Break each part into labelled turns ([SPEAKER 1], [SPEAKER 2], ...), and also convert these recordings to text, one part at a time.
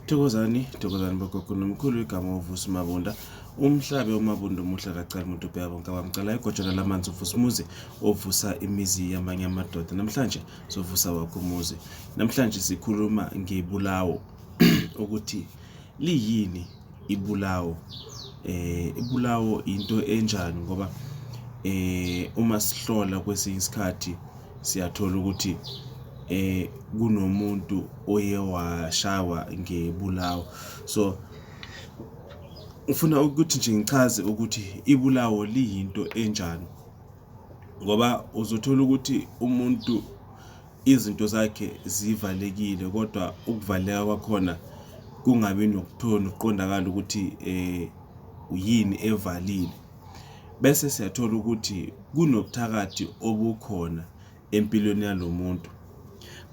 [SPEAKER 1] Thokozani bakho nomkhulu igama uVusi Mabunda. Umhlabe uMabunda umuhla kacala umuntu ubheka bonke abamcala igojana lamanzi uVusi Muzi ovusa imizi yamanye amadoda. Namhlanje sovusa wakho umuzi. Namhlanje sikhuluma ngeBulawo ukuthi liyini Ibulawo. Ibulawo into enjani ngoba uma sihlola kwesinye isikhathi siyathola ukuthi kunomuntu oye washawa ngeBulawo. So ufuna ukuthi nje ngichaze ukuthi iBulawo liyinto enjani, ngoba uzothola ukuthi umuntu izinto zakhe zivalekile kodwa ukuvaleka kwakhona kungabi nokuqondakala ukuthi uyini evalile. Bese siyathola ukuthi kunobuthakathi obukhona empilweni yalomuntu.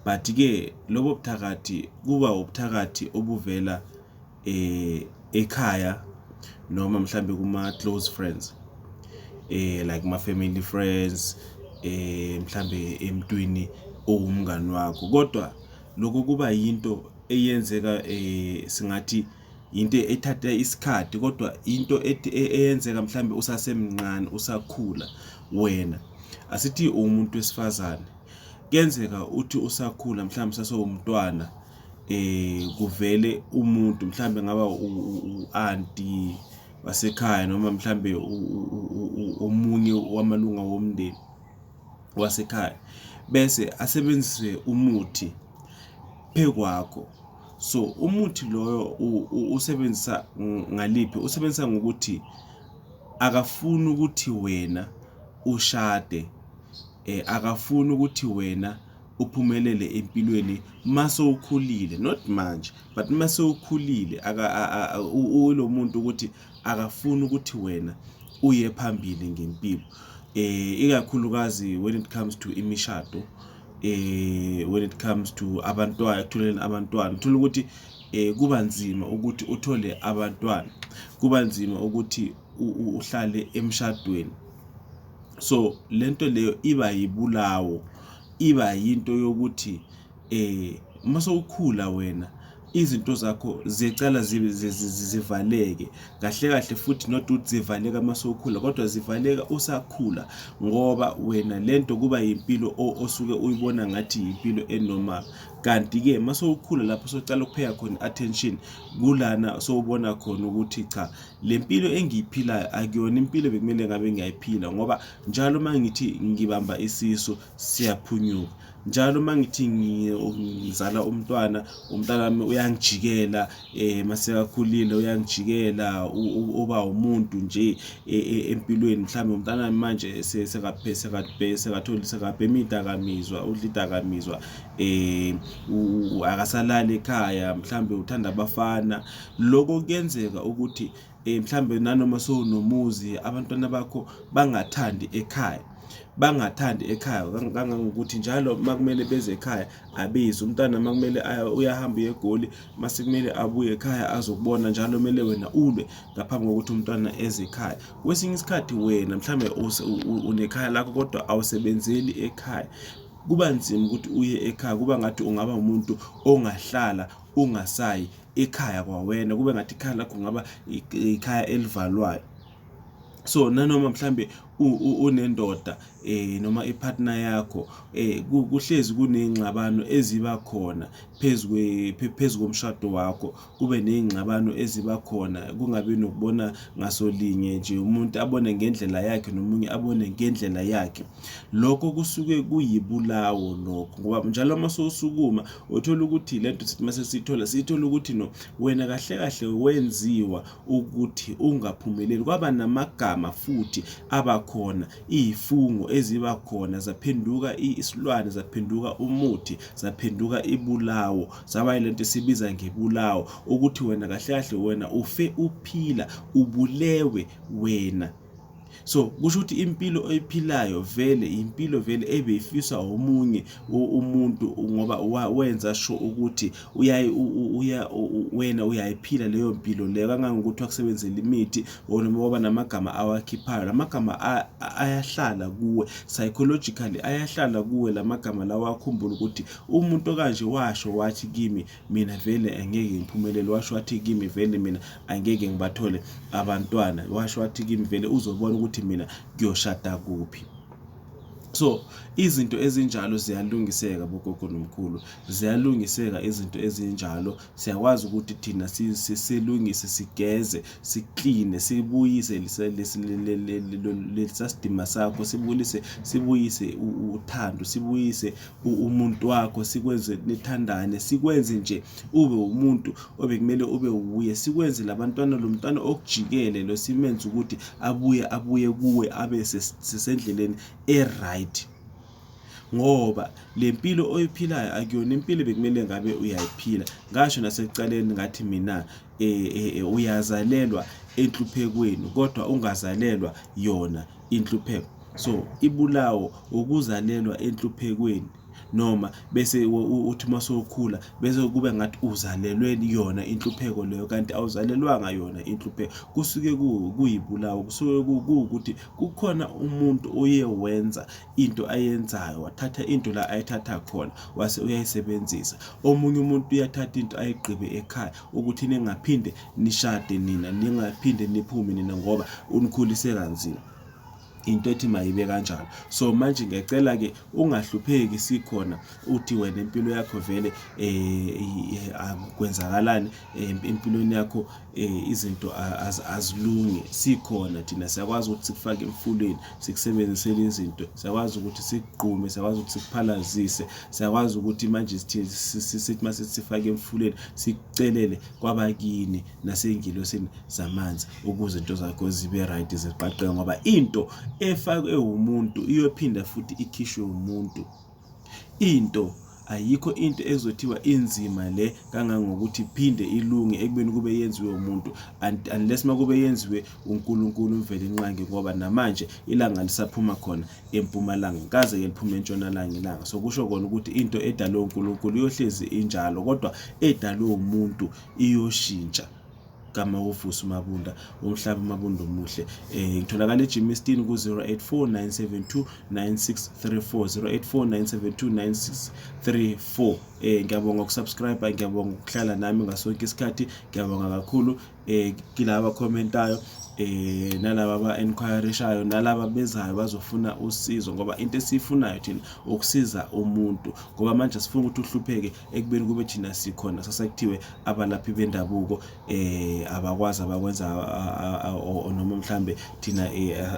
[SPEAKER 1] But ke lobo buthakathi kuba ubuthakathi obuvela ekhaya noma mhlambe kuma close friends, like ma family friends, mhlambe emntwini owumngani wakho. Kodwa lokho kuba yinto eyenzeka singathi into ethatha isikhathi, kodwa into eyenzeka mhlambe usasemncane usakhula. Wena asithi umuntu wesifazane, kuyenzeka uthi usakhula mhlambe sasowumntwana kuvele umuntu mhlambe ngaba u-auntie wasekhaya noma mhlambe omunye wamalunga womndeni wasekhaya, bese asebenzise umuthi phekwakho. So umuthi loyo usebenzisa ngaliphi? Usebenzisa ngokuthi akafuni ukuthi wena ushade, akafuni ukuthi wena uphumelele empilweni mase ukhulile, not manje but mase ukhulile. Lo muntu ukuthi akafuni ukuthi wena uye phambili ngempilo, ikakhulukazi when it comes to imishado, when it comes to abantwana, ekutholeni abantwana. Uthola ukuthi kuba nzima ukuthi uthole abantwana, kuba nzima ukuthi uhlale emshadweni. So lento leyo iba yiBulawo, iba yinto yokuthi mase ukhula wena izinto zakho zicala zivaleke kahle kahle, futhi not ukuthi zivaleka mase ukhula kodwa zivaleka usakhula, ngoba wena lento kuba yimpilo osuke uyibona ngathi impilo enormal. Kanti ke mase ukhula lapho socala ukupheka khona attention, kulana sowubona khona ukuthi cha, lempilo engiyiphilayo akuyona impilo bekumele ngabe ngiyayiphila, ngoba njalo mangithi ngibamba isisu siyaphunyuka, njalo mangithi ngizala umntwana wami uyangijikela, masekakhulile uyangijikela, uba umuntu nje empilweni. Mhlambe umntwana wami manje sekabhema idakamizwa, udla idakamizwa, akasalala ekhaya, mhlambe uthanda abafana. Lokho kuyenzeka ukuthi mhlambe nanoma sowunomuzi abantwana bakho bangathandi ekhaya, kangangokuthi njalo makumele beze ekhaya abizi. Umntwana makumele uyahamba eGoli, mase kumele abuye ekhaya azokubona, njalo kumele wena ulwe ngaphambi kokuthi umntwana eze ekhaya. Kwesinye isikhathi wena mhlambe unekhaya lakho kodwa awusebenzeli ekhaya, kuba nzima ukuthi uye ekhaya. Kuba ngathi ungaba umuntu ongahlala ungasayi ekhaya kwawena, kube ngathi ikhaya lakho ngaba ikhaya elivalwayo. So nanoma mhlambe unendoda noma ipartner yakho, kuhlezi kunezingxabano eziba khona phezu komshado wakho, kube nezingxabano eziba khona, kungabi nokubona ngasolinye nje, umuntu abone ngendlela yakhe nomunye abone ngendlela yakhe. Lokho kusuke kuyiBulawo lokho, ngoba njalo mase usukuma uthola ukuthi lento sithi mase sithola ukuthi no, wena kahle kahle wenziwa ukuthi ungaphumeleli. Kwaba namagama futhi abakhona, izifungo eziba khona, zaphenduka isilwane, zaphenduka umuthi, zaphenduka iBulawo, zaba lento sibiza ngeBulawo, ukuthi wena kahle kahle wena ufe uphila ubulewe wena. So kusho ukuthi impilo oyiphilayo vele impilo vele ebeyifiswa omunye umuntu ngoba wenza sure ukuthi wena uyayiphila leyo mpilo leyo kangangokuthi wakusebenzela imithi ngoba namagama awakhiphayo lamagama ayahlala kuwe psychologically ayahlala kuwe lamagama lawa akhumbula ukuthi umuntu okanje washo wathi kimi mina vele angeke ngiphumelele washo wathi kimi vele mina angeke ngibathole abantwana washo wathi kimi vele uzobona ukuthi mina kuyoshada kuphi. So izinto ezinjalo ziyalungiseka bogogo nomkhulu ziyalungiseka izinto ezinjalo siyakwazi ukuthi thina silungise sigeze sikline sibuyise lesasidima sakho sibuyise uthando sibuyise umuntu wakho sikwenze nithandane sikwenze nje ube umuntu obekumele ube ubuye sikwenze labantwana lo mntwana okujikele lo simenze ukuthi abuye kuwe abe sesendleleni right ngoba lempilo oyiphilayo akuyona impilo bekumele ngabe uyayiphila ngasho nasekuqaleni ngathi mina uyazalelwa enhluphekweni kodwa ungazalelwa yona inhlupheko. So Ibulawo ukuzalelwa enhluphekweni noma bese uthi masokhula bese kube ngathi uzalelwe yona inhlupheko leyo kanti awuzalelwanga yona inhlupheko kusuke kuyibulawo kusuke ukuthi kukhona umuntu oye wenza into ayenzayo wathatha into la ayithatha khona wase uyayisebenzisa omunye umuntu uyathatha into ayigqibe ekhaya ukuthi ningaphinde nishade nina ningaphinde niphume nina ngoba unikhulise kanzima into ethi mayibe kanjalo. So manje ngiyacela ke ungahlupheki sikhona uthi wena impilo yakho vele akwenzakalani empilweni yakho izinto azilungi sikhona thina siyakwazi ukuthi sikufake emfulweni sikusebenzisele izinto siyakwazi ukuthi sikugqume siyakwazi ukuthi sikuphalazise siyakwazi ukuthi manje sithi mase sifake emfulweni sikucelele kwabakini nasengilosini zamanzi ukuze into zakho zibe right ziqaqeke ngoba into efakwe umuntu iyophinda futhi ikhishwe umuntu into ayikho into ezothiwa inzima le kangangokuthi phinde ilunge ekubeni kube yenziwe umuntu unless makube yenziwe uNkulunkulu mvele inqangi ngoba namanje ilanga lisaphuma khona empumalanga kaze liphuma entshonalanga ilanga so kusho kona ukuthi into edalwe uNkulunkulu iyohlezi injalo kodwa edalwe umuntu iyoshintsha kama uVusi Mabunda umhlaba Mabunda omuhle ngitholakala eGymnastin ku 0849729634 0849729634 ngiyabonga ukusubscribe ngiyabonga ukuhlala nami ngasonke isikhathi ngiyabonga kakhulu kilaba commentayo nalaba ba-enquirishayo nalaba bezayo bazofuna usizo ngoba into esifunayo thina ukusiza umuntu ngoba manje sifuna ukuthi uhlupheke ekubeni kube thina sikhona sasakuthiwe abalaphi bendabuko abakwazi abakwenza noma mhlambe thina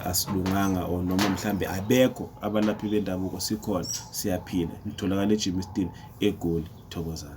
[SPEAKER 1] asilunganga noma mhlambe abekho abalaphi bendabuko sikhona siyaphila ngitholakala eGymnastin eGoli thokozana.